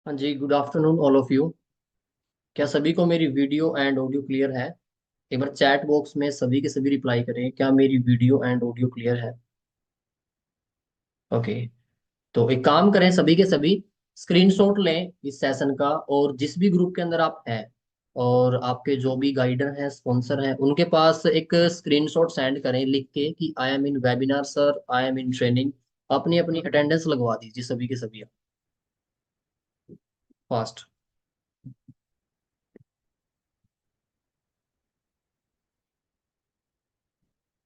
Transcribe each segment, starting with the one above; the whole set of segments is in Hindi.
हाँ जी, good afternoon all of you. क्या सभी को मेरी वीडियो एंड ऑडियो क्लियर है? एक बार चैट बॉक्स में सभी के सभी रिप्लाई करें, क्या मेरी वीडियो एंड ऑडियो क्लियर है? ओके। तो एक काम करें, सभी के सभी स्क्रीनशॉट लें इस सेशन का, और जिस भी ग्रुप के अंदर आप हैं और आपके जो भी गाइडर हैं, स्पॉन्सर हैं, उनके पास एक स्क्रीनशॉट सेंड करें लिख के कि I am in webinar sir, I am in training. अपनी अपनी अटेंडेंस लगवा दीजिए सभी के सभी। फास्ट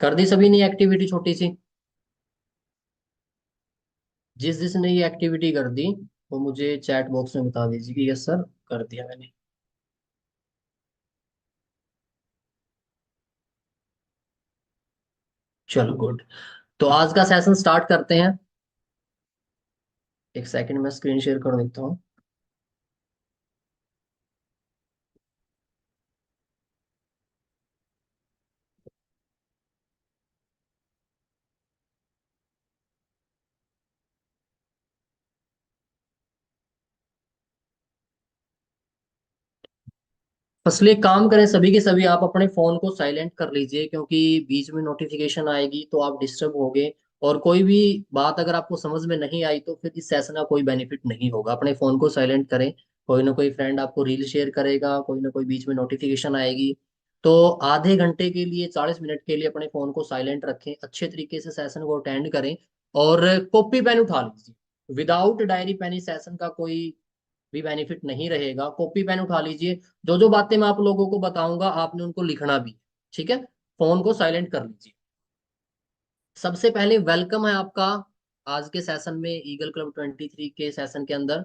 कर दी सभी ने एक्टिविटी छोटी सी? जिस जिसने ये एक्टिविटी कर दी वो मुझे चैट बॉक्स में बता दीजिए कि यस सर, कर दिया मैंने। चलो गुड। तो आज का सेशन स्टार्ट करते हैं। एक सेकंड में स्क्रीन शेयर कर देता हूँ। फर्स्टली एक काम करें, सभी के सभी आप अपने फोन को साइलेंट कर लीजिए, क्योंकि बीच में नोटिफिकेशन आएगी तो आप डिस्टर्ब होगे। और कोई भी बात अगर आपको समझ में नहीं आई तो फिर इस सेशन का कोई बेनिफिट नहीं होगा। अपने फोन को साइलेंट करें। कोई ना कोई फ्रेंड आपको रील शेयर करेगा, कोई ना कोई बीच में नोटिफिकेशन आएगी। तो आधे घंटे के लिए, 40 मिनट के लिए अपने फोन को साइलेंट रखें, अच्छे तरीके से सेशन को अटेंड करें। और कॉपी पेन उठा लीजिए। विदाउट डायरी पेन इस सेशन का कोई भी बेनिफिट नहीं रहेगा। कॉपी पेन उठा लीजिए। जो जो बातें मैं आप लोगों को बताऊंगा आपने उनको लिखना भी है। ठीक है? फोन को साइलेंट कर लीजिए। सबसे पहले वेलकम है आपका आज के सेशन में, ईगल क्लब 23 के सेशन के अंदर।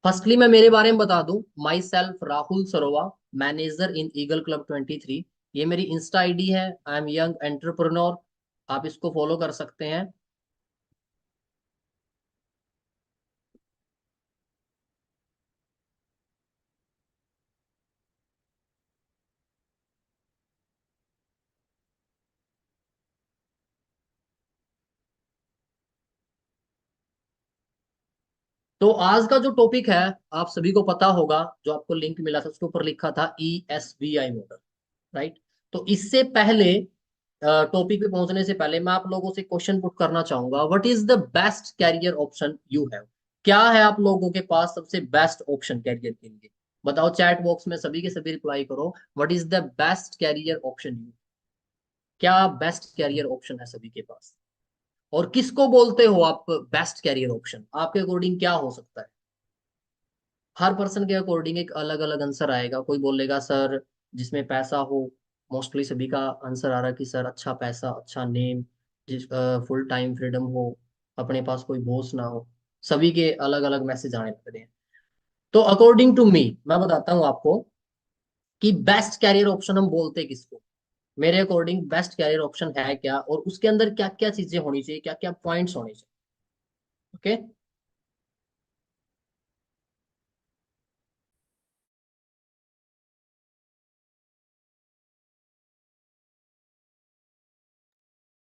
फर्स्टली मैं मेरे बारे में बता दूं, my self Rahul Sarova, manager in eagle club 23। ये मेरी इंस्टा आईडी है। I am young entrepreneur. आप इसको फॉलो कर सकते हैं। तो आज का जो टॉपिक है, आप सभी को पता होगा, जो आपको लिंक मिला था उसके ऊपर लिखा था ESBI मॉडल। राइट? तो इससे पहले, टॉपिक पे पहुंचने से पहले मैं आप लोगों से क्वेश्चन पुट करना चाहूंगा, what is the best career option you have? क्या है आप लोगों के पास सबसे बेस्ट ऑप्शन कैरियर के लिए? बताओ, चैट बॉक्स में सभी के सभी रिप्लाई करो, what is the best career option you? क्या बेस्ट कैरियर ऑप्शन है सभी के पास? और किसको बोलते हो आप बेस्ट कैरियर ऑप्शन? आपके अकॉर्डिंग क्या हो सकता है? हर पर्सन के अकॉर्डिंग एक अलग अलग आंसर आएगा। कोई बोलेगा सर जिसमें पैसा हो। मोस्टली सभी का आंसर आ रहा है कि सर अच्छा पैसा, अच्छा नेम, जिस फुल टाइम फ्रीडम हो, अपने पास कोई बॉस ना हो। सभी के अलग अलग मैसेज आने लग रहे हैं। तो अकॉर्डिंग टू मी मैं बताता हूँ आपको कि बेस्ट कैरियर ऑप्शन हम बोलते किसको। मेरे अकॉर्डिंग बेस्ट कैरियर ऑप्शन है क्या, और उसके अंदर क्या क्या चीजें होनी चाहिए, क्या क्या पॉइंट्स होने चाहिए। ओके।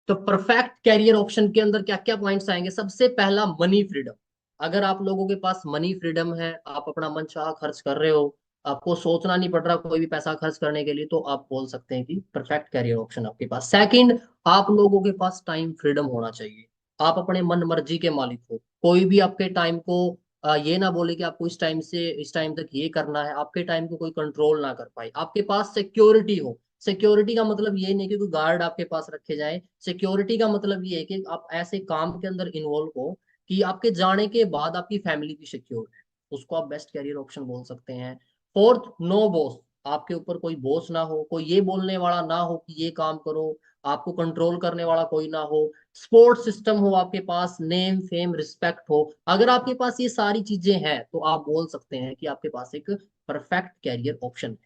तो परफेक्ट कैरियर ऑप्शन के अंदर क्या क्या पॉइंट्स आएंगे? सबसे पहला, मनी फ्रीडम। अगर आप लोगों के पास मनी फ्रीडम है, आप अपना मन चाहा खर्च कर रहे हो, आपको सोचना नहीं पड़ रहा कोई भी पैसा खर्च करने के लिए, तो आप बोल सकते हैं कि परफेक्ट कैरियर ऑप्शन आपके पास। सेकंड, आप लोगों के पास टाइम फ्रीडम होना चाहिए। आप अपने मन मर्जी के मालिक हो। कोई भी आपके टाइम को ये ना बोले कि आपको इस टाइम से इस टाइम तक ये करना है, आपके टाइम को कोई कंट्रोल ना कर पाए। आपके पास सिक्योरिटी हो। सिक्योरिटी का मतलब ये नहीं कि कोई गार्ड आपके पास रखे जाए। सिक्योरिटी का मतलब ये है कि आप ऐसे काम के अंदर इन्वॉल्व हो कि आपके जाने के बाद आपकी फैमिली भी सिक्योर है। उसको आप बेस्ट कैरियर ऑप्शन बोल सकते हैं। Fourth, no boss. आपके ऊपर कोई बॉस ना हो, कोई ये बोलने वाला ना हो कि ये काम करो, आपको कंट्रोल करने वाला कोई ना हो। सपोर्ट सिस्टम हो आपके पास, नेम फेम रिस्पेक्ट हो। अगर आपके पास ये सारी चीजें हैं तो आप बोल सकते हैं कि आपके पास एक परफेक्ट कैरियर ऑप्शन है।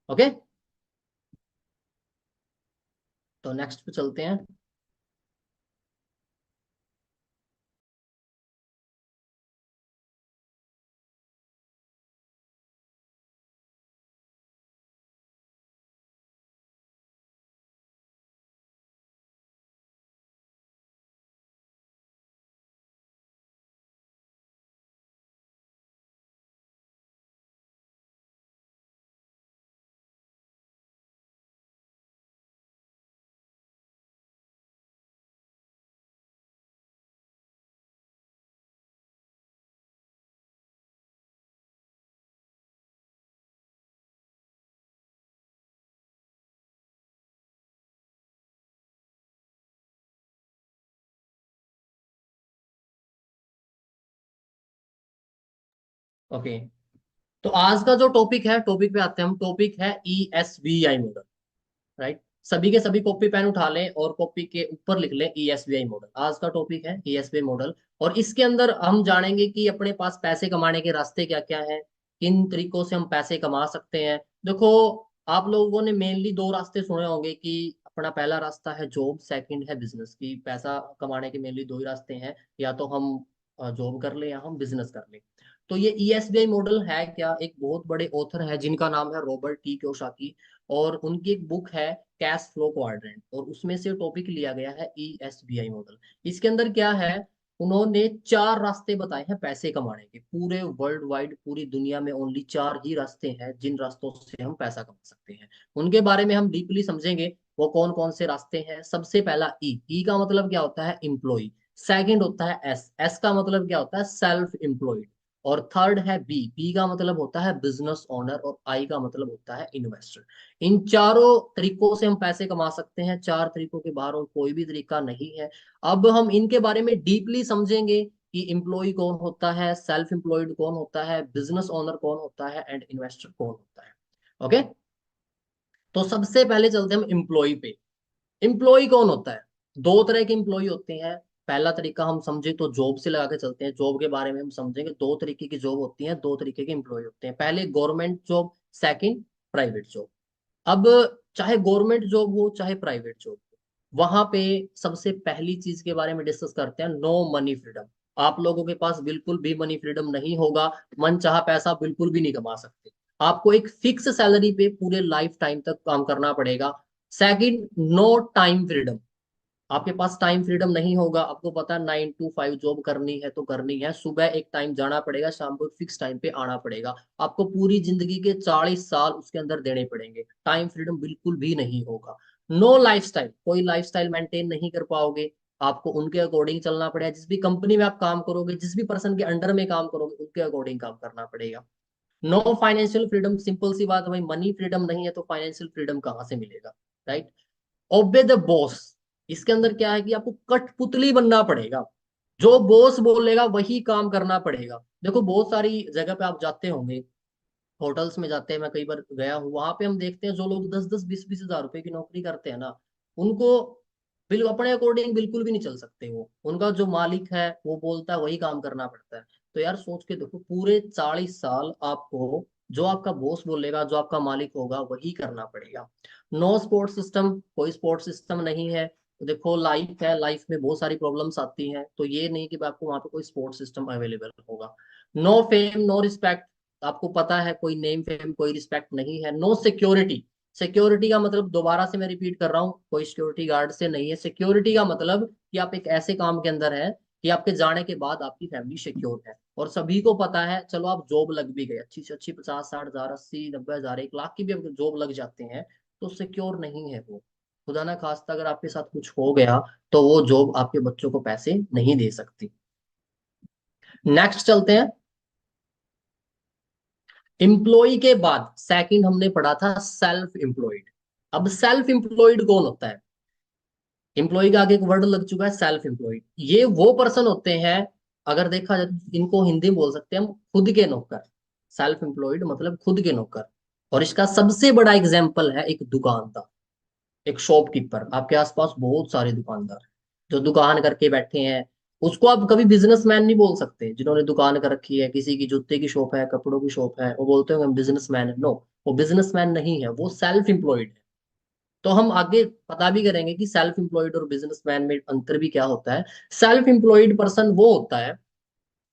ओके। तो नेक्स्ट पे चलते हैं। ओके, तो आज का जो टॉपिक है, टॉपिक पे आते हैं हम। टॉपिक है ESBI मॉडल, राइट। सभी के सभी कॉपी पेन उठा लें और कॉपी के ऊपर लिख लें ESBI मॉडल। आज का टॉपिक है ESBI मॉडल, और इसके अंदर हम जानेंगे कि अपने पास पैसे कमाने के रास्ते क्या क्या हैं, किन तरीकों से हम पैसे कमा सकते हैं। देखो, आप लोगों ने मेनली दो रास्ते सुने होंगे कि अपना पहला रास्ता है जॉब, सेकंड है बिजनेस। की पैसा कमाने के मेनली दो ही रास्ते हैं, या तो हम जॉब कर ले या हम बिजनेस कर ले। तो ये ESBI मॉडल है क्या, एक बहुत बड़े ऑथर है जिनका नाम है रॉबर्ट टी कियोसाकी, और उनकी एक बुक है कैश फ्लो क्वाड्रेंट, और उसमें से टॉपिक लिया गया है ESBI मॉडल। इसके अंदर क्या है, उन्होंने चार रास्ते बताए हैं पैसे कमाने के। पूरे वर्ल्ड वाइड, पूरी दुनिया में ओनली चार ही रास्ते हैं जिन रास्तों से हम पैसा कमा सकते हैं। उनके बारे में हम डीपली समझेंगे, वो कौन कौन से रास्ते हैं। सबसे पहला ई का मतलब क्या होता है, एम्प्लॉय। सेकंड होता है एस का मतलब क्या होता है, सेल्फ एम्प्लॉयड। और थर्ड है बी का मतलब होता है बिजनेस ओनर, और आई का मतलब होता है इन्वेस्टर। इन चारों तरीकों से हम पैसे कमा सकते हैं, चार तरीकों के बाहर और कोई भी तरीका नहीं है। अब हम इनके बारे में डीपली समझेंगे कि एम्प्लॉय कौन होता है, सेल्फ एम्प्लॉयड कौन होता है, बिजनेस ओनर कौन होता है, एंड इन्वेस्टर कौन होता है। ओके, तो सबसे पहले चलते हैं हम एम्प्लॉय पे। एम्प्लॉय कौन होता है, दो तरह के एम्प्लॉय होते हैं। पहला तरीका हम समझे तो जॉब से लगा के चलते हैं, जॉब के बारे में हम समझेंगे। दो तरीके की जॉब होती है, दो तरीके के एम्प्लॉय होते हैं। पहले government job, second private job. अब चाहे गवर्नमेंट जॉब हो चाहे प्राइवेट जॉब हो, वहां पे सबसे पहली चीज के बारे में डिस्कस करते हैं, नो मनी फ्रीडम। आप लोगों के पास बिल्कुल भी मनी फ्रीडम नहीं होगा, मन चाहा पैसा बिल्कुल भी नहीं कमा सकते। आपको एक फिक्स सैलरी पे पूरे लाइफ टाइम तक काम करना पड़ेगा। Second, no time freedom. आपके पास टाइम फ्रीडम नहीं होगा। आपको पता है 9 to 5 जॉब करनी है तो करनी है, सुबह एक टाइम जाना पड़ेगा, शाम को फिक्स टाइम पे आना पड़ेगा। आपको पूरी जिंदगी के 40 साल उसके अंदर देने पड़ेंगे। टाइम फ्रीडम बिल्कुल भी नहीं होगा। नो लाइफस्टाइल, कोई लाइफस्टाइल मेंटेन नहीं कर पाओगे। आपको उनके अकॉर्डिंग चलना पड़ेगा। जिस भी कंपनी में आप काम करोगे, जिस भी पर्सन के अंडर में काम करोगे, उनके अकॉर्डिंग काम करना पड़ेगा। नो फाइनेंशियल फ्रीडम, सिंपल सी बात है भाई, मनी फ्रीडम नहीं है तो फाइनेंशियल फ्रीडम कहाँ से मिलेगा, राइट। ओबे द बॉस, इसके अंदर क्या है कि आपको कठपुतली बनना पड़ेगा। जो बॉस बोलेगा वही काम करना पड़ेगा। देखो, बहुत सारी जगह पे आप जाते होंगे, होटल्स में जाते हैं, मैं कई बार गया हूँ, वहां पे हम देखते हैं जो लोग 10-10 20-20 हजार रुपए की नौकरी करते हैं ना, उनको बिल्कुल अपने अकॉर्डिंग बिल्कुल भी नहीं चल सकते। वो उनका जो मालिक है वो बोलता है वही काम करना पड़ता है। तो यार सोच के देखो, पूरे 40 साल आपको जो आपका बॉस बोलेगा, जो आपका मालिक होगा वही करना पड़ेगा। नो स्पोर्ट सिस्टम, कोई स्पोर्ट सिस्टम नहीं है। तो देखो, लाइफ है, लाइफ में बहुत सारी प्रॉब्लम्स आती हैं, तो ये नहीं कि आपको वहां पे कोई स्पोर्ट सिस्टम अवेलेबल होगा। नो फेम नो रिस्पेक्ट, आपको पता है कोई नेम फेम कोई रिस्पेक्ट नहीं है। नो सिक्योरिटी, सिक्योरिटी का मतलब दोबारा से मैं रिपीट कर रहा हूँ, कोई सिक्योरिटी गार्ड से नहीं है। सिक्योरिटी का मतलब कि आप एक ऐसे काम के अंदर है कि आपके जाने के बाद आपकी फैमिली सिक्योर है। और सभी को पता है, चलो आप जॉब लग भी गए, अच्छी से अच्छी 50-60 हजार, 80-90 हजार, 1 लाख की भी अगर जॉब लग जाते हैं, तो सिक्योर नहीं है वो। खुदा ना खास्ता अगर आपके साथ कुछ हो गया, तो वो जॉब आपके बच्चों को पैसे नहीं दे सकती। नेक्स्ट चलते हैं। एम्प्लॉय के बाद सेकंड हमने पढ़ा था सेल्फ एम्प्लॉयड। अब सेल्फ एम्प्लॉयड कौन होता है, एम्प्लॉय के आगे एक वर्ड लग चुका है सेल्फ एम्प्लॉयड। ये वो पर्सन होते हैं, अगर देखा जाए तो इनको हिंदी में बोल सकते हैं हम खुद के नौकर। सेल्फ एम्प्लॉयड मतलब खुद के नौकर। और इसका सबसे बड़ा एग्जाम्पल है एक दुकानदार, एक शॉपकीपर। आपके आसपास बहुत सारे दुकानदार हैं जो दुकान करके बैठे हैं। उसको आप कभी बिजनेसमैन नहीं बोल सकते। जिन्होंने दुकान कर रखी है, किसी की जूते की शॉप है, कपड़ों की शॉप है, वो बोलते हैं बिजनेसमैन है। नो, वो बिजनेसमैन नहीं है, वो सेल्फ एम्प्लॉयड है। तो हम आगे पता भी करेंगे कि सेल्फ एम्प्लॉयड और बिजनेसमैन में अंतर भी क्या होता है। सेल्फ एम्प्लॉयड पर्सन वो होता है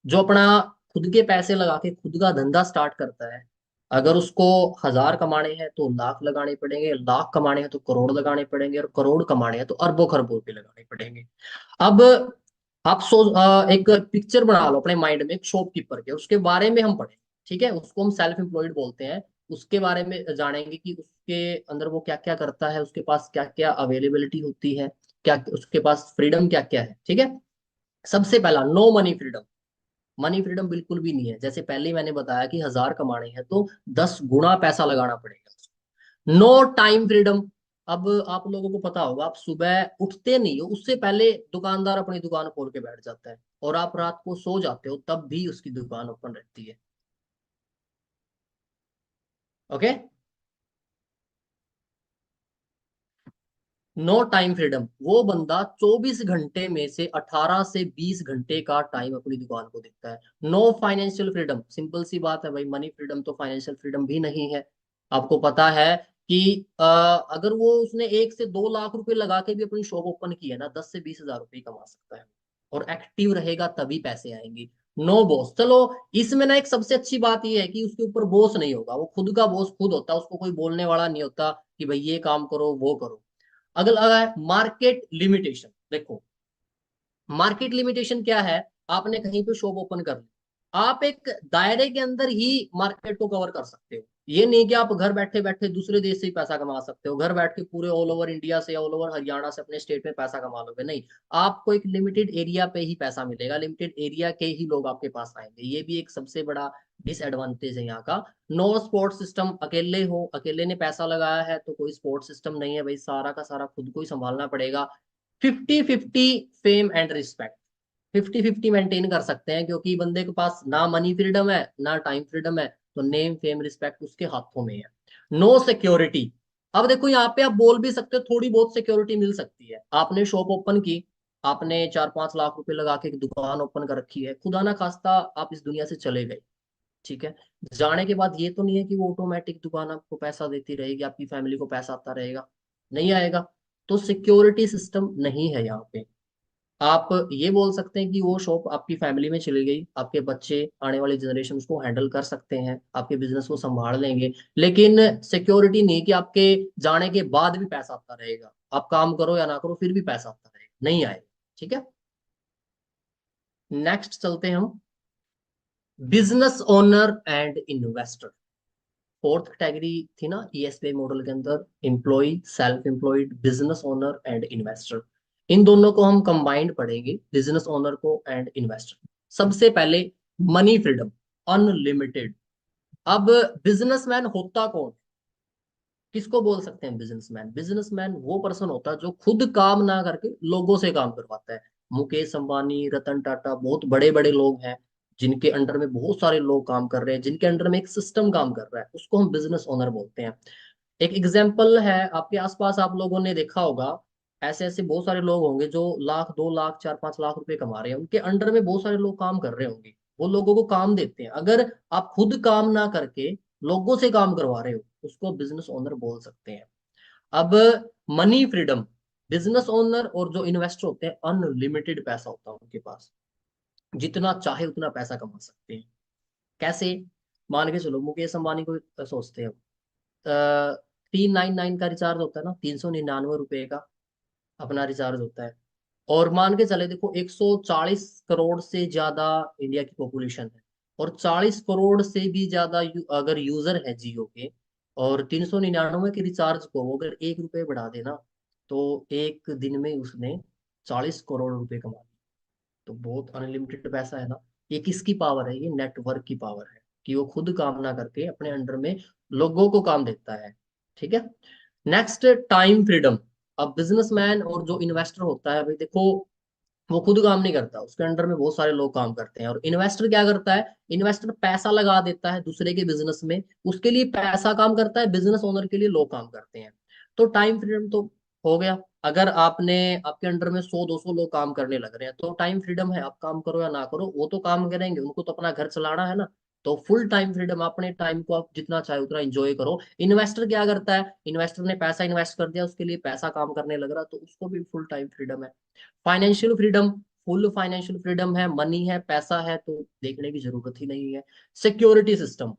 जो अपना खुद के पैसे लगा के खुद का धंधा स्टार्ट करता है। अगर उसको 1000 कमाने हैं तो लाख लगाने पड़ेंगे, लाख कमाने हैं तो करोड़ लगाने पड़ेंगे, और करोड़ कमाने हैं तो अरबों खरबों रुपए लगाने पड़ेंगे। अब आप एक पिक्चर बना लो अपने माइंड में, एक शॉपकीपर के, उसके बारे में हम पढ़ें। ठीक है, उसको हम सेल्फ एम्प्लॉयड बोलते हैं। उसके बारे में जानेंगे कि उसके अंदर वो क्या क्या करता है, उसके पास क्या क्या अवेलेबिलिटी होती है, क्या उसके पास फ्रीडम क्या क्या है। ठीक है, सबसे पहला no money freedom. Money freedom बिल्कुल भी नहीं है। जैसे पहले ही मैंने बताया कि 1000 कमाने हैं तो 10 गुना पैसा लगाना पड़ेगा। No time freedom. अब आप लोगों को पता होगा, आप सुबह उठते नहीं हो उससे पहले दुकानदार अपनी दुकान खोल के बैठ जाता है, और आप रात को सो जाते हो तब भी उसकी दुकान ओपन रहती है। ओके। नो टाइम फ्रीडम, वो बंदा 24 घंटे में से 18 से 20 घंटे का टाइम अपनी दुकान को देता है। नो फाइनेंशियल फ्रीडम, सिंपल सी बात है भाई, मनी फ्रीडम तो फाइनेंशियल फ्रीडम भी नहीं है। आपको पता है कि अगर वो उसने 1 से 2 लाख रुपए लगा के भी अपनी शॉप ओपन की है ना, 10 से 20 हजार रुपये कमा सकता है। और एक्टिव रहेगा तभी पैसे आएंगे। नो बॉस, चलो इसमें ना एक सबसे अच्छी बात यह है कि उसके ऊपर बॉस नहीं होगा, वो खुद का बॉस खुद होता है, उसको कोई बोलने वाला नहीं होता कि भाई ये काम करो वो करो। अगला है मार्केट लिमिटेशन। देखो मार्केट लिमिटेशन क्या है, आपने कहीं पे शॉप ओपन कर ली, आप एक दायरे के अंदर ही मार्केट को कवर कर सकते हो। ये नहीं कि आप घर बैठे बैठे दूसरे देश से ही पैसा कमा सकते हो, घर बैठ के पूरे ऑल ओवर इंडिया से, ऑल ओवर हरियाणा से अपने स्टेट में पैसा कमा लोगे, नहीं। आपको एक लिमिटेड एरिया पे ही पैसा मिलेगा, लिमिटेड एरिया के ही लोग आपके पास आएंगे, ये भी एक सबसे बड़ा डिसएडवांटेज है यहाँ का। नो स्पोर्ट सिस्टम, अकेले हो, अकेले ने पैसा लगाया है तो कोई स्पोर्ट सिस्टम नहीं है भाई, सारा का सारा खुद को ही संभालना पड़ेगा। 50-50 फेम एंड रिस्पेक्ट, 50-50 मेंटेन कर सकते हैं, क्योंकि बंदे के पास ना मनी फ्रीडम है ना टाइम फ्रीडम है, तो नेम फेम रिस्पेक्ट उसके हाथों में है। नो सिक्योरिटी, अब देखो यहाँ पे आप बोल भी सकते हो थोड़ी बहुत सिक्योरिटी मिल सकती है, आपने शॉप ओपन की, आपने 4-5 लाख रुपए लगा के एक दुकान ओपन कर रखी है, खुदा ना खास्ता आप इस दुनिया से चले गए, ठीक है, जाने के बाद ये तो नहीं है कि वो ऑटोमेटिक दुकान आपको पैसा देती रहेगी, आपकी फैमिली को पैसा आता रहेगा, नहीं आएगा। तो सिक्योरिटी सिस्टम नहीं है यहाँ पे। आप ये बोल सकते हैं कि वो शॉप आपकी फैमिली में चली गई, आपके बच्चे आने वाली जनरेशन उसको हैंडल कर सकते हैं, आपके बिजनेस को संभाल लेंगे, लेकिन सिक्योरिटी नहीं कि आपके जाने के बाद भी पैसा आता रहेगा, आप काम करो या ना करो फिर भी पैसा आता रहेगा, नहीं आएगा। ठीक है, नेक्स्ट चलते हैं हम, business owner and investor. Fourth category थी ना ईएसबीआई मॉडल के अंदर, employ, self employed, business owner and investor. इन दोनों को हम कंबाइंड पढ़ेंगे, बिजनेस ओनर को एंड इन्वेस्टर। सबसे पहले मनी फ्रीडम, अनलिमिटेड। अब बिजनेसमैन होता कौन, किसको बोल सकते हैं बिजनेसमैन? बिजनेसमैन वो पर्सन होता है जो खुद काम ना करके लोगों से काम करवाता है। मुकेश अंबानी, रतन टाटा, बहुत बड़े बड़े लोग हैं जिनके अंडर में बहुत सारे लोग काम कर रहे हैं, जिनके अंडर में एक सिस्टम काम कर रहा है, उसको हम बिजनेस ओनर बोलते हैं। एक एग्जाम्पल है, आपके आसपास आप लोगों ने देखा होगा, ऐसे ऐसे बहुत सारे लोग होंगे जो 1 लाख 2 लाख 4-5 लाख रुपए कमा रहे हैं, उनके अंडर में बहुत सारे लोग काम कर रहे होंगे, वो लोगों को काम देते हैं। अगर आप खुद काम ना करके लोगों से काम करवा रहे हो, उसको बिजनेस ओनर बोल सकते हैं। अब मनी फ्रीडम, बिजनेस ओनर और जो इन्वेस्टर होते हैं अनलिमिटेड पैसा होता है उनके पास, जितना चाहे उतना पैसा कमा सकते हैं। कैसे? मान के चलो मुकेश अंबानी को सोचते हैं, 399 का रिचार्ज होता है ना, 399 रुपए का अपना रिचार्ज होता है। और मान के चले देखो 140 करोड़ से ज्यादा इंडिया की पॉपुलेशन है, और 40 करोड़ से भी ज्यादा अगर यूजर है जियो के, और 399 के रिचार्ज को वो अगर 1 रुपए बढ़ा देना, तो एक दिन में उसने 40 करोड़ रुपए कमा लिए। तो बहुत अनलिमिटेड पैसा है ना। ये किसकी पावर है? ये नेटवर्क की पावर है, कि वो खुद काम ना करके अपने अंडर में लोगों को काम देता है। ठीक है, नेक्स्ट टाइम फ्रीडम। अब बिजनेसमैन और जो इन्वेस्टर होता है भाई देखो, वो खुद काम नहीं करता, उसके अंडर में बहुत सारे लोग काम करते हैं। और इन्वेस्टर क्या करता है? इन्वेस्टर पैसा लगा देता है दूसरे के बिजनेस में, उसके लिए पैसा काम करता है, बिजनेस ओनर के लिए लोग काम करते हैं। तो टाइम फ्रीडम तो हो गया। अगर आपने, आपके अंडर में 100-200 लोग काम करने लग रहे हैं, तो टाइम फ्रीडम है, आप काम करो या ना करो, वो तो काम करेंगे, उनको तो अपना घर चलाना है ना। तो फुल टाइम फ्रीडम, अपने टाइम को आप जितना चाहे उतना एंजॉय करो। इन्वेस्टर क्या करता है? इन्वेस्टर ने पैसा इन्वेस्ट कर दिया, उसके लिए पैसा काम करने लग रहा, तो उसको भी फुल टाइम फ्रीडम है। Financial freedom, full financial freedom है, मनी है, पैसा है, तो देखने की जरूरत ही नहीं है। सिक्योरिटी सिस्टम,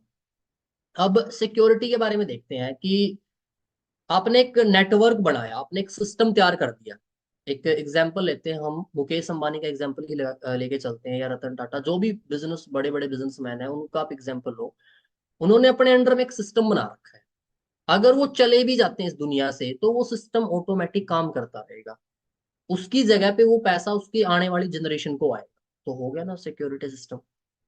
अब सिक्योरिटी के बारे में देखते हैं कि आपने एक नेटवर्क बनाया, आपने एक सिस्टम तैयार कर दिया। एक एग्जांपल लेते हैं हम, मुकेश अंबानी का एग्जांपल ही लेके चलते हैं, या रतन टाटा, जो भी बिजनेस बड़े बड़े बिजनेसमैन है उनका आप एग्जांपल लो। उन्होंने अपने अंडर में एक सिस्टम बना रखा है, अगर वो चले भी जाते हैं इस दुनिया से, तो वो सिस्टम ऑटोमेटिक काम करता रहेगा, उसकी जगह पे वो पैसा उसकी आने वाली जनरेशन को आएगा। तो हो गया ना सिक्योरिटी सिस्टम,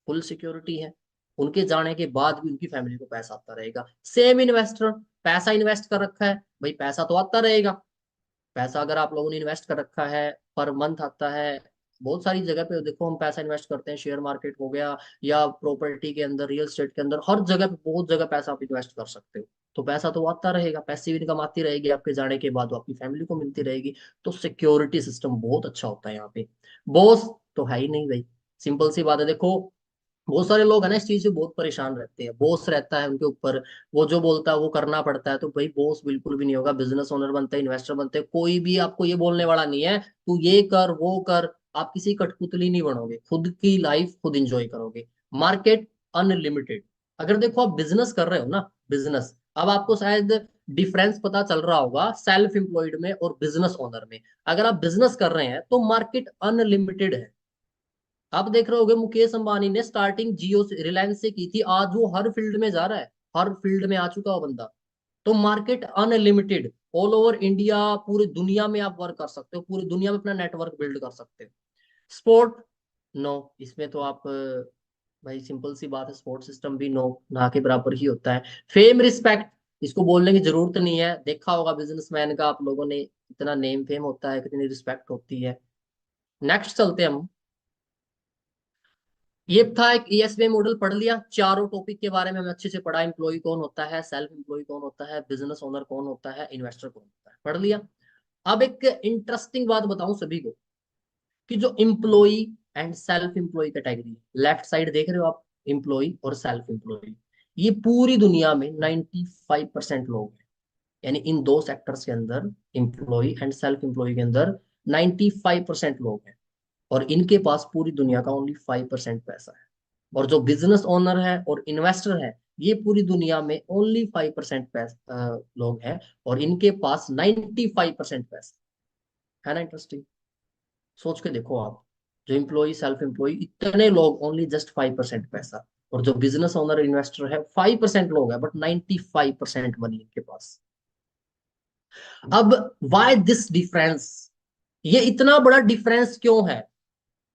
फुल सिक्योरिटी है, उनके जाने के बाद भी उनकी फैमिली को पैसा आता रहेगा। सेम इन्वेस्टर, पैसा इन्वेस्ट कर रखा है, भाई पैसा तो आता रहेगा। पैसा अगर आप लोगों ने इन्वेस्ट कर रखा है, पर मंथ आता है बहुत सारी जगह पे देखो हम पैसा इन्वेस्ट करते हैं, शेयर मार्केट हो गया या प्रॉपर्टी के अंदर, रियल एस्टेट के अंदर, हर जगह पे बहुत जगह पैसा आप इन्वेस्ट कर सकते हो। तो पैसा तो आता रहेगा, पैसिव इनकम आती रहेगी, आपके जाने के बाद वो आपकी फैमिली को मिलती रहेगी। तो सिक्योरिटी सिस्टम बहुत अच्छा होता है यहाँ पे। बॉस तो है ही नहीं भाई, सिंपल सी बात है। देखो बहुत सारे लोग है ना इस चीज से बहुत परेशान रहते हैं, बॉस रहता है उनके ऊपर, वो जो बोलता है वो करना पड़ता है। तो भाई बॉस बिल्कुल भी नहीं होगा, बिजनेस ओनर बनते हैं, इन्वेस्टर बनते हैं, कोई भी आपको ये बोलने वाला नहीं है तू ये कर वो कर। आप किसी कठपुतली नहीं बनोगे, खुद की लाइफ खुद इंजॉय करोगे। Market unlimited. अगर देखो आप बिजनेस कर रहे हो ना, बिजनेस, अब आपको शायद डिफरेंस पता चल रहा होगा सेल्फ एम्प्लॉयड में और बिजनेस ओनर में। अगर आप बिजनेस कर रहे हैं तो मार्केट अनलिमिटेड है। आप देख रहे होगे मुकेश अंबानी ने स्टार्टिंग जियो से, रिलायंस से की थी, आज वो हर फील्ड में जा रहा है, हर फील्ड में आ चुका है वो बंदा। तो market unlimited, all over India, पूरी दुनिया में आप वर्क कर सकते हो, पूरी दुनिया में अपना नेटवर्क बिल्ड कर सकते हो। स्पोर्ट, नो, इसमें तो आप भाई सिंपल सी बात है, स्पोर्ट सिस्टम भी नो, ना के बराबर ही होता है। फेम रिस्पेक्ट, इसको बोलने की जरूरत नहीं है, देखा होगा बिजनेसमैन का आप लोगों ने, कितना नेम फेम होता है, कितनी रिस्पेक्ट होती है। नेक्स्ट चलते हैं हम। ये था एक ईएसबी मॉडल, पढ़ लिया, चारों टॉपिक के बारे में हमें अच्छे से पढ़ा, एम्प्लॉय कौन होता है, सेल्फ एम्प्लॉय कौन होता है, बिजनेस ओनर कौन होता है, इन्वेस्टर कौन होता है, पढ़ लिया। अब एक इंटरेस्टिंग बात बताऊं सभी को, कि जो employ and self employ category, left side देख रहे हो आप, एम्प्लॉय और सेल्फ एम्प्लॉय, ये पूरी दुनिया में 95% लोग हैं। यानी इन दो सेक्टर्स के अंदर, एम्प्लॉय एंड सेल्फ एम्प्लॉय के अंदर 95% लोग हैं। और इनके पास पूरी दुनिया का ओनली 5% पैसा है। और जो बिजनेस ओनर है और इन्वेस्टर है, ये पूरी दुनिया में ओनली 5% पैसा लोग हैं, और इनके पास 95% पैसा है। ना इंटरेस्टिंग, सोच के देखो आप, जो एम्प्लॉय सेल्फ एम्प्लॉय इतने लोग, ओनली जस्ट 5% पैसा। और जो बिजनेस ओनर इन्वेस्टर है 5% लोग है, बट 95% मनी इनके पास। अब वाई दिस डिफरेंस, ये इतना बड़ा डिफरेंस क्यों है?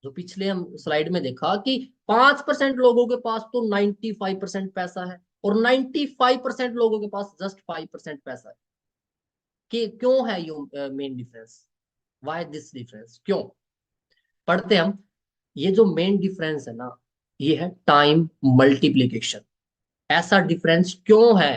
जो पिछले हम स्लाइड में देखा कि 5% लोगों के पास तो 95% पैसा है, और 95% लोगों के पास जस्ट 5% पैसा है। कि क्यों है ये main difference? Why this difference क्यों? पढ़ते हम। ये जो मेन डिफरेंस है ना, ये है टाइम मल्टीप्लीकेशन। ऐसा डिफरेंस क्यों है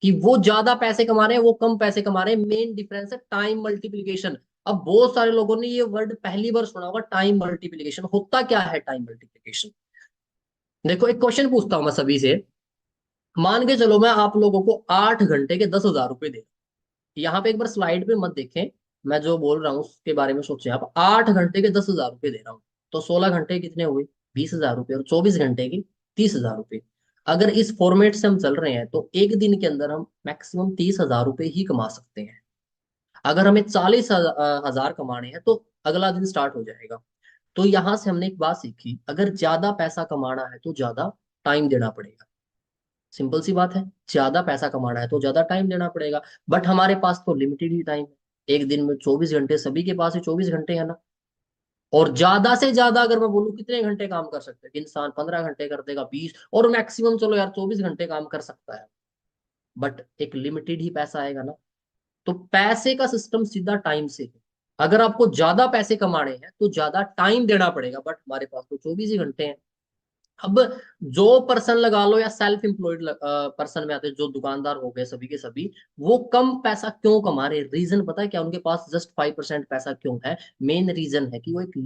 कि वो ज्यादा पैसे कमा रहे हैं, वो कम पैसे कमा रहे हैं? मेन डिफरेंस है टाइम मल्टीप्लीकेशन। अब बहुत सारे लोगों ने ये वर्ड पहली बार सुना होगा, टाइम मल्टीप्लीकेशन। होता क्या है टाइम मल्टीप्लीकेशन? देखो एक क्वेश्चन पूछता हूं मैं सभी से, मान के चलो मैं आप लोगों को 8 घंटे के 10,000 रुपए दे, यहाँ पे एक बार स्लाइड पे मत देखें, मैं जो बोल रहा हूँ उसके बारे में सोचें। आप 8 घंटे के 10,000 रुपए दे रहा हूँ, तो 16 घंटे कितने हुए? 20,000 रुपए, और 24 घंटे की 30,000 रुपए। अगर इस फॉर्मेट से हम चल रहे हैं तो एक दिन के अंदर हम मैक्सिमम 30,000 रुपए ही कमा सकते हैं। अगर हमें 40,000 कमाने हैं तो अगला दिन स्टार्ट हो जाएगा। तो यहां से हमने एक बात सीखी, अगर ज्यादा पैसा कमाना है तो ज्यादा टाइम देना पड़ेगा। सिंपल सी बात है, ज्यादा पैसा कमाना है तो ज्यादा टाइम देना पड़ेगा। बट हमारे पास तो लिमिटेड ही टाइम है, एक दिन में 24 घंटे, सभी के पास ही 24 घंटे है ना। और ज्यादा से ज्यादा अगर मैं बोलूं कितने घंटे काम कर सकते हैं इंसान? 15 घंटे कर देगा, 20, और मैक्सिमम चलो यार 24 घंटे काम कर सकता है। बट एक लिमिटेड ही पैसा आएगा ना। तो पैसे का सिस्टम सीधा टाइम से है। अगर आपको ज्यादा पैसे कमाने हैं तो ज्यादा टाइम देना पड़ेगा, बट हमारे पास तो 24 ही घंटे हैं। अब जो पर्सन लगा लो या सेल्फ एम्प्लॉयड पर्सन में आते हैं, जो दुकानदार हो गए सभी के सभी, वो कम पैसा क्यों कमा रहे? रीजन पता है क्या? उनके पास जस्ट 5% पैसा क्यों है? मेन रीजन है कि वो एक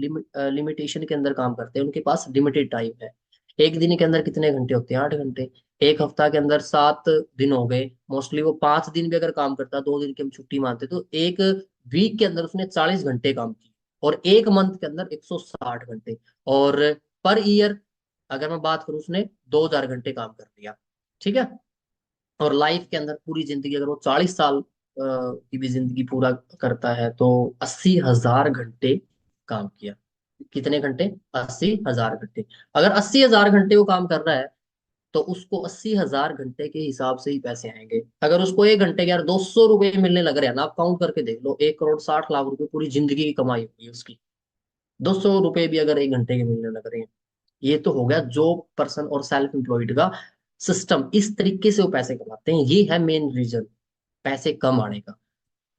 लिमिटेशन के अंदर काम करते हैं, उनके पास लिमिटेड टाइम है। एक दिन के अंदर कितने घंटे होते हैं? 8 घंटे। एक हफ्ता के अंदर 7 दिन हो गए, मोस्टली वो 5 दिन भी अगर काम करता है, 2 दिन की हम छुट्टी मानते तो एक वीक के अंदर उसने 40 घंटे काम किए, और एक मंथ के अंदर 160 घंटे। और पर ईयर अगर मैं बात करूं, उसने 2,000 घंटे काम कर लिया, ठीक है। और लाइफ के अंदर पूरी जिंदगी, अगर वो 40 साल की भी जिंदगी पूरा करता है, तो 80,000 घंटे काम किया। कितने घंटे? 80,000 घंटे। अगर 80,000 घंटे वो काम कर रहा है, तो उसको 80,000 घंटे के हिसाब से ही पैसे आएंगे। अगर उसको एक घंटे के यार 200 रुपये मिलने लग रहे हैं ना, आप काउंट करके देख लो, 1,60,00,000 रुपए पूरी जिंदगी की कमाई होगी उसकी। 200 रुपये भी अगर एक घंटे के मिलने लग रहे हैं, ये तो हो गया जो पर्सन और सेल्फ एम्प्लॉयड का सिस्टम, इस तरीके से वो पैसे कमाते हैं। ये है मेन रीजन पैसे कम आने का।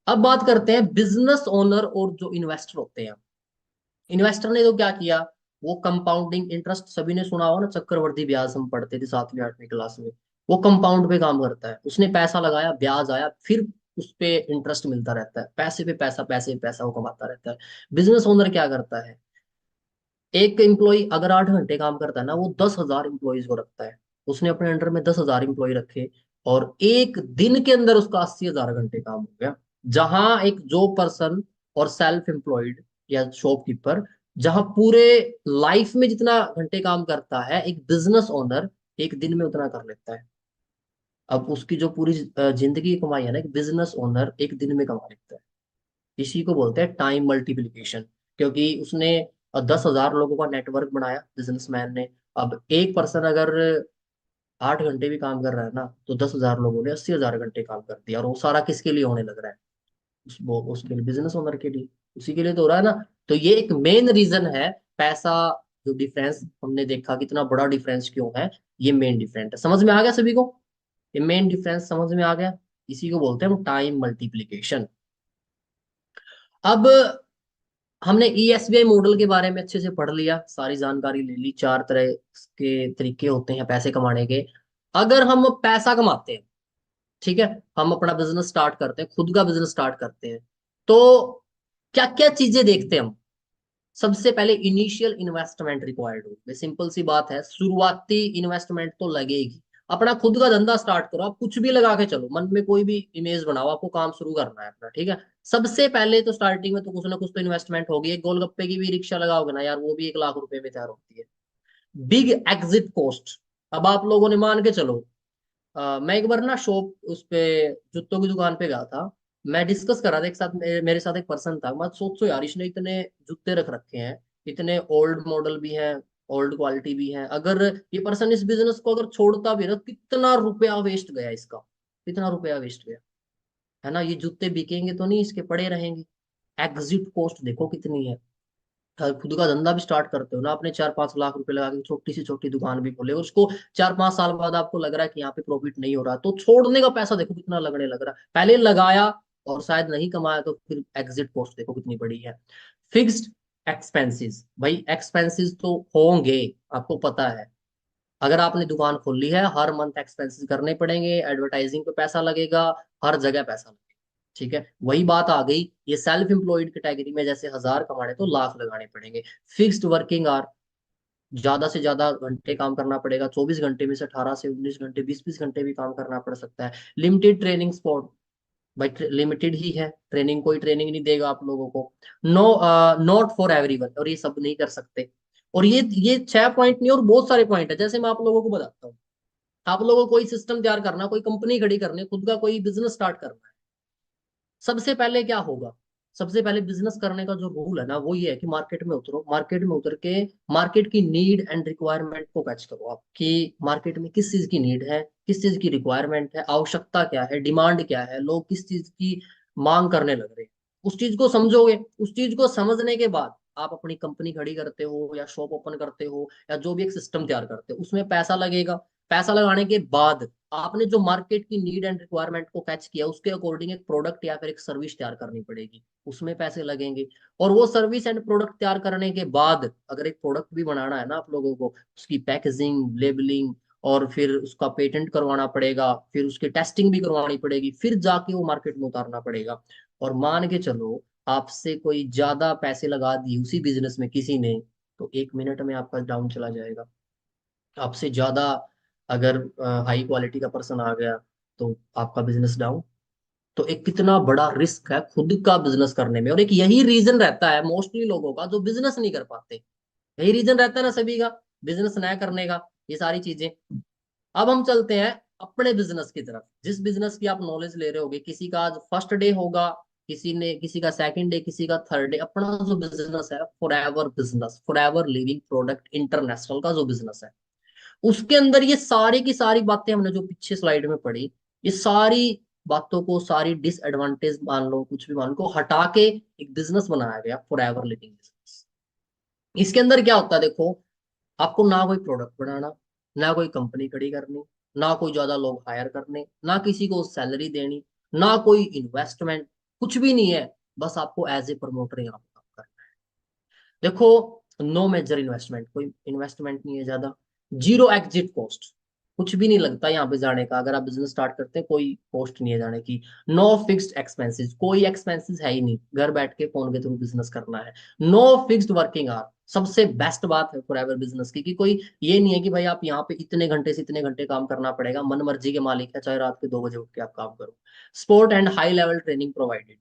अब बात करते हैं बिजनेस ओनर और जो इन्वेस्टर होते हैं। इन्वेस्टर ने तो क्या किया, वो कंपाउंडिंग इंटरेस्ट, सभी ने सुना हो ना, चक्रवृद्धि ब्याज हम पढ़ते थे 7वीं 8वीं क्लास में। वो कंपाउंड पे काम करता है, उसने पैसा लगाया, ब्याज आया, फिर उस पे इंटरेस्ट मिलता रहता है, पैसे पे पैसा, पैसे पे पैसा वो कमाता रहता है। बिजनेस ओनर क्या करता है, एक एम्प्लॉय अगर 8 घंटे काम करता है ना, वो 10,000 एम्प्लॉयज को रखता है। उसने अपने अंडर में 10,000 एम्प्लॉय रखे, और एक दिन के अंदर उसका 80,000 घंटे काम हो गया। जहां एक जॉब पर्सन और सेल्फ एम्प्लॉयड या शॉपकीपर, जहां पूरे लाइफ में जितना घंटे काम करता है, एक बिजनेस ओनर एक दिन में उतना कर लेता है। अब उसकी जो पूरी जिंदगी की कमाई है ना, एक बिजनेस ओनर एक दिन में कमा लेता है। इसी को बोलते हैं टाइम मल्टीप्लिकेशन। क्योंकि उसने 10,000 लोगों का नेटवर्क बनाया बिजनेसमैन ने। अब एक पर्सन अगर 8 घंटे भी काम कर रहा है ना, तो 10,000 लोगों ने 80,000 घंटे काम कर दिया, और वो सारा किसके लिए होने लग रहा है, वो उसके लिए, बिजनेस ओनर के लिए, उसी के लिए तो हो रहा है ना। तो ये एक मेन रीजन है। पैसा जो डिफरेंस हमने देखा, कितना बड़ा डिफरेंस क्यों है, ये मेन डिफरेंस है। समझ में आ गया सभी को? ये मेन डिफरेंस समझ में आ गया। इसी को बोलते हैं टाइम मल्टीप्लिकेशन। अब हमने ईएसबीआई मॉडल के बारे में अच्छे से पढ़ लिया, सारी जानकारी ले ली, 4 तरह के तरीके होते हैं पैसे कमाने के। अगर हम पैसा कमाते हैं, ठीक है, हम अपना बिजनेस स्टार्ट करते हैं, खुद का बिजनेस स्टार्ट करते हैं, तो क्या क्या चीजें देखते हैं हम? सबसे पहले इनिशियल इन्वेस्टमेंट रिक्वायर्ड होगी। सिंपल सी बात है, शुरुआती इन्वेस्टमेंट तो लगेगी। अपना खुद का धंधा स्टार्ट करो, आप कुछ भी लगा के चलो, मन में कोई भी इमेज बनाओ, आपको काम शुरू करना है अपना, ठीक है। सबसे पहले तो स्टार्टिंग में तो कुछ ना कुछ तो इन्वेस्टमेंट होगी। एक गोलगप्पे की भी रिक्शा लगाओगे ना यार, वो भी 1 लाख रुपए में तैयार होती है। Big exit cost. अब आप लोगों ने मान के चलो, मैं एक बार ना शॉप उस पे जूतों की दुकान पे गया था। मैं डिस्कस कर रहा था एक साथ, मेरे साथ एक पर्सन था। मैं सोचो यार, इसने इतने जूते रख रखे हैं, इतने ओल्ड मॉडल भी हैं, ओल्ड क्वालिटी भी हैं। अगर ये पर्सन इस बिजनेस को अगर छोड़ता भी है ना, तो कितना रुपया वेस्ट गया इसका, कितना रुपया वेस्ट गया, है ना। ये जूते बिकेंगे तो नहीं, इसके पड़े रहेंगे। एग्जिट कॉस्ट देखो कितनी है। खुद का धंधा भी स्टार्ट करते हो ना, आपने 4-5 लाख रुपए लगा के छोटी सी छोटी दुकान भी खोले, और उसको 4-5 साल बाद आपको लग रहा है कि यहाँ पे प्रॉफिट नहीं हो रहा, तो छोड़ने का पैसा देखो कितना लगने लग रहा है। पहले लगाया और शायद नहीं कमाया, तो फिर एग्जिट कॉस्ट देखो कितनी बड़ी है। फिक्स्ड एक्सपेंसेस, भाई एक्सपेंसेस तो होंगे, आपको पता है। अगर आपने दुकान खोल ली है, हर मंथ एक्सपेंसेस करने पड़ेंगे, एडवर्टाइजिंग पे पैसा लगेगा, हर जगह पैसा लगेगा, ठीक है। वही बात आ गई, ये सेल्फ एम्प्लॉयड कैटेगरी में, जैसे 1,000 कमाने तो लाख लगाने पड़ेंगे। फिक्स्ड वर्किंग आवर, ज्यादा से ज्यादा घंटे काम करना पड़ेगा, 24 घंटे में से 18 से 19 घंटे, 20-20 घंटे भी काम करना पड़ सकता है। लिमिटेड ट्रेनिंग स्पॉट, भाई लिमिटेड ही है ट्रेनिंग, कोई ट्रेनिंग नहीं देगा आप लोगों को। नो, नॉट फॉर एवरीवन, और ये सब नहीं कर सकते। और ये 6 पॉइंट नहीं, और बहुत सारे पॉइंट है, जैसे मैं आप लोगों को बताता हूँ। आप लोगों को कोई सिस्टम तैयार करना, कोई कंपनी खड़ी करनी, खुद का कोई बिजनेस स्टार्ट करना है, सबसे पहले क्या होगा? सबसे पहले बिजनेस करने का जो रूल है ना, वो ये है कि मार्केट में उतरो, मार्केट में उतर के मार्केट की नीड एंड रिक्वायरमेंट को कैच करो, आपकी मार्केट में किस चीज की नीड है, किस चीज की रिक्वायरमेंट है, आवश्यकता क्या है, डिमांड क्या है, लोग किस चीज की मांग करने लग रहे हैं। उस चीज को समझोगे, उस चीज को समझने के बाद आप अपनी कंपनी खड़ी करते हो, या शॉप ओपन करते हो, या जो भी एक सिस्टम तैयार करते हो, उसमें पैसा लगेगा। पैसा लगाने के बाद आपने जो मार्केट की नीड एंड रिक्वायरमेंट को कैच किया, उसके अकॉर्डिंग एक प्रोडक्ट या फिर एक सर्विस तैयार करनी पड़ेगी, उसमें पैसे लगेंगे। और वो सर्विस एंड प्रोडक्ट तैयार करने के बाद, अगर एक प्रोडक्ट भी बनाना है ना आप लोगों को, उसकी पैकेजिंग, लेबलिंग, और फिर उसका पेटेंट करवाना पड़ेगा, फिर उसकी टेस्टिंग भी करवानी पड़ेगी, फिर जाके वो मार्केट में उतारना पड़ेगा। और मान के चलो, आपसे कोई ज्यादा पैसे लगा दिए उसी बिजनेस में किसी ने, तो 1 मिनट में आपका डाउन चला जाएगा। आपसे ज्यादा अगर हाई क्वालिटी का पर्सन आ गया, तो आपका बिजनेस डाउन। तो एक कितना बड़ा रिस्क है खुद का बिजनेस करने में, और एक यही रीजन रहता है मोस्टली लोगों का जो बिजनेस नहीं कर पाते। यही रीजन रहता है ना सभी का, बिजनेस नया करने का, ये सारी चीजें। अब हम चलते हैं अपने बिजनेस की तरफ। जिस बिजनेस की आप नॉलेज ले रहे होगे, किसी का आज फर्स्ट डे होगा, किसी का सेकंड डे, किसी का थर्ड डे। अपना जो बिजनेस है, for ever business, for ever living product international का जो बिजनेस है, उसके अंदर ये सारी की सारी बातें हमने जो पीछे स्लाइड में पढ़ी, ये सारी बातों को, सारी डिसएडवांटेज मान लो, कुछ भी मान लो, को हटा के एक बिजनेस बनाया गया, फॉर एवर लिविंग बिजनेस। इसके अंदर क्या होता है देखो, आपको ना कोई प्रोडक्ट बनाना, ना कोई कंपनी खड़ी करनी, ना कोई ज्यादा लोग हायर करने, ना किसी को सैलरी देनी, ना कोई इन्वेस्टमेंट, कुछ भी नहीं है। बस आपको एज ए प्रमोटर यहाँ पे काम करना है। देखो, नो मेजर इन्वेस्टमेंट, कोई इन्वेस्टमेंट नहीं है ज्यादा, जीरो एग्जिट कॉस्ट, कुछ भी नहीं लगता यहाँ पे जाने का। अगर आप बिजनेस स्टार्ट करते हैं कोई कॉस्ट नहीं है जाने की। नो फिक्स्ड एक्सपेंसेस, कोई एक्सपेंसेस है ही नहीं, घर बैठ के फोन के थ्रू बिजनेस करना है। नो फिक्स्ड वर्किंग आवर, सबसे बेस्ट बात है फॉर एवर बिजनेस की कि कोई ये नहीं है कि भाई आप यहाँ पे इतने घंटे से इतने घंटे काम करना पड़ेगा, मन मर्जी के मालिक है, चाहे रात के 2 बजे उठ के आप काम करो। Sport and high level training provided,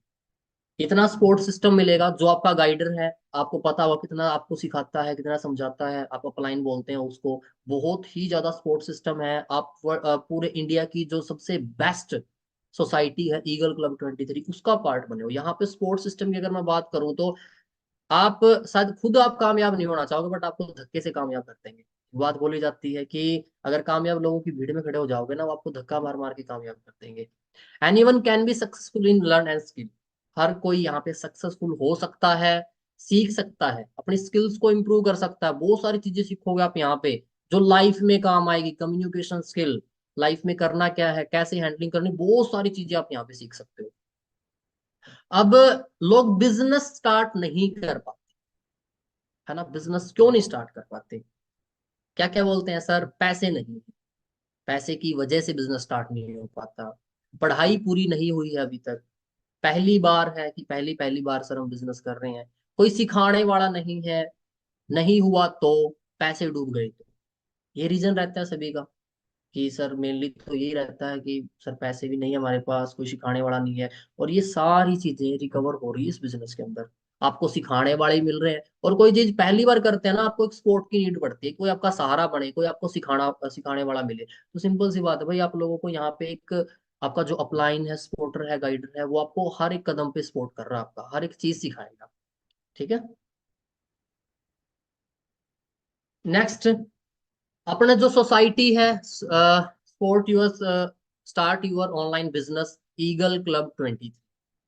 इतना सपोर्ट सिस्टम मिलेगा, जो आपका गाइडर है आपको पता होगा कितना आपको सिखाता है, कितना समझाता है, आप अपलाइन बोलते हैं उसको। बहुत ही ज्यादा सपोर्ट सिस्टम है। आप पूरे इंडिया की जो सबसे बेस्ट सोसाइटी है ईगल क्लब 23, उसका पार्ट बने हो। यहाँ पे सपोर्ट सिस्टम की अगर मैं बात करूँ तो आप शायद खुद आप कामयाब नहीं होना चाहोगे, बट आपको धक्के से कामयाब कर देंगे। बात बोली जाती है कि अगर कामयाब लोगों की भीड़ में खड़े हो जाओगे ना, वो आपको धक्का मार मार के कामयाब कर देंगे। Anyone can be successful in learn and skill, हर कोई यहाँ पे सक्सेसफुल हो सकता है, सीख सकता है, अपनी स्किल्स को इम्प्रूव कर सकता है। बहुत सारी चीजें सीखोगे आप यहाँ पे जो लाइफ में काम आएगी। कम्युनिकेशन स्किल, लाइफ में करना क्या है, कैसे हैंडलिंग करनी, बहुत सारी चीजें आप यहाँ पे सीख सकते हो। अब लोग बिजनेस स्टार्ट नहीं कर पाते, है ना, बिजनेस क्यों नहीं स्टार्ट कर पाते? क्या क्या बोलते हैं सर, पैसे नहीं है, पैसे की वजह से बिजनेस स्टार्ट नहीं हो पाता, पढ़ाई पूरी नहीं हुई है अभी तक, पहली बार है कि पहली पहली बार सर हम बिजनेस कर रहे हैं, कोई सिखाने वाला नहीं है, नहीं हुआ तो, पैसे डूब गए तो। ये रीजन रहता है सभी का कि सर मेनली तो यही रहता है कि सर पैसे भी नहीं है हमारे पास, कोई सिखाने वाला नहीं है। और ये सारी चीजें रिकवर हो रही है इस बिजनेस के अंदर। आपको सिखाने वाले ही मिल रहे हैं, और कोई चीज पहली बार करते हैं ना, आपको एक सपोर्ट की नीड पड़ती है, कोई आपका सहारा बने, कोई आपको सिखाने वाला मिले। तो सिंपल सी बात है भाई, आप लोगों को यहाँ पे एक आपका जो अपलाइन है, सपोर्टर है, गाइडर है, वो आपको हर एक कदम पे सपोर्ट कर रहा है, आपका हर एक चीज सिखाएगा। ठीक है। नेक्स्ट, अपने जो सोसाइटी है, support your start your online business Eagle club 23,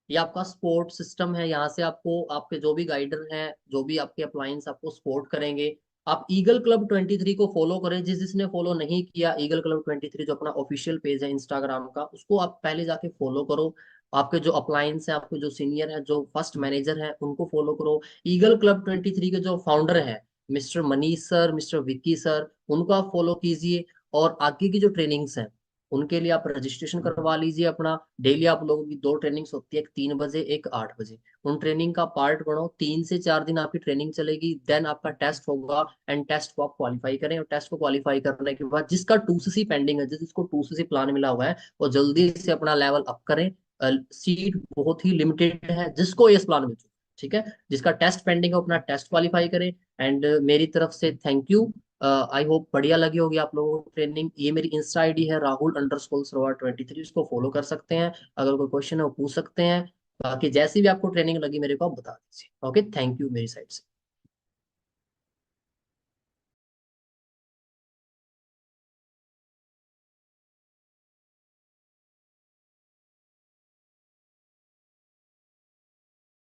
ये आपका सपोर्ट सिस्टम है। यहाँ से आपको आपके जो भी गाइडर हैं, जो भी आपके अप्लायंस आपको सपोर्ट करेंगे। आप ईगल क्लब 23 को फॉलो करें। जिसने फॉलो नहीं किया ईगल क्लब 23 जो अपना ऑफिशियल पेज है इंस्टाग्राम का, उसको आप पहले जाके फॉलो करो। आपके जो अप्लायंस हैं, आपके जो सीनियर हैं, जो फर्स्ट मैनेजर हैं, उनको फॉलो करो। ईगल क्लब 23 के जो फाउंडर हैं, mister Manish sir, mister Vicky sir, उनको आप फॉलो कीजिए। और आगे की जो ट्रेनिंग्स हैं उनके लिए आप रजिस्ट्रेशन करवा लीजिए अपना। डेली आप लोगों की 2 ट्रेनिंग्स होती है, एक 3 बजे, एक 8 बजे। उन ट्रेनिंग का पार्ट बनो, 3 से 4 दिन आपकी ट्रेनिंग चलेगी, देन आपका टेस्ट होगा, एंड टेस्ट को आप क्वालिफाई करें। और टेस्ट को क्वालिफाई करने के बाद जिसका 2CC पेंडिंग है, जिसको 2CC प्लान मिला हुआ है, वो जल्दी से अपना लेवल अप करें। सीट बहुत ही लिमिटेड है जिसको ये प्लान मिल चुका है। ठीक है, जिसका टेस्ट पेंडिंग है अपना टेस्ट क्वालिफाई करें। एंड मेरी तरफ से थैंक यू। आई होप बढ़िया लगी होगी आप लोगों को ट्रेनिंग। ये मेरी इंस्टा आईडी है Rahul_Sarwar 23, उसको फॉलो कर सकते हैं। अगर कोई क्वेश्चन है वो पूछ सकते हैं। बाकी जैसी भी आपको ट्रेनिंग लगी मेरे को आप बता दीजिए। ओके, थैंक यू मेरी साइड से।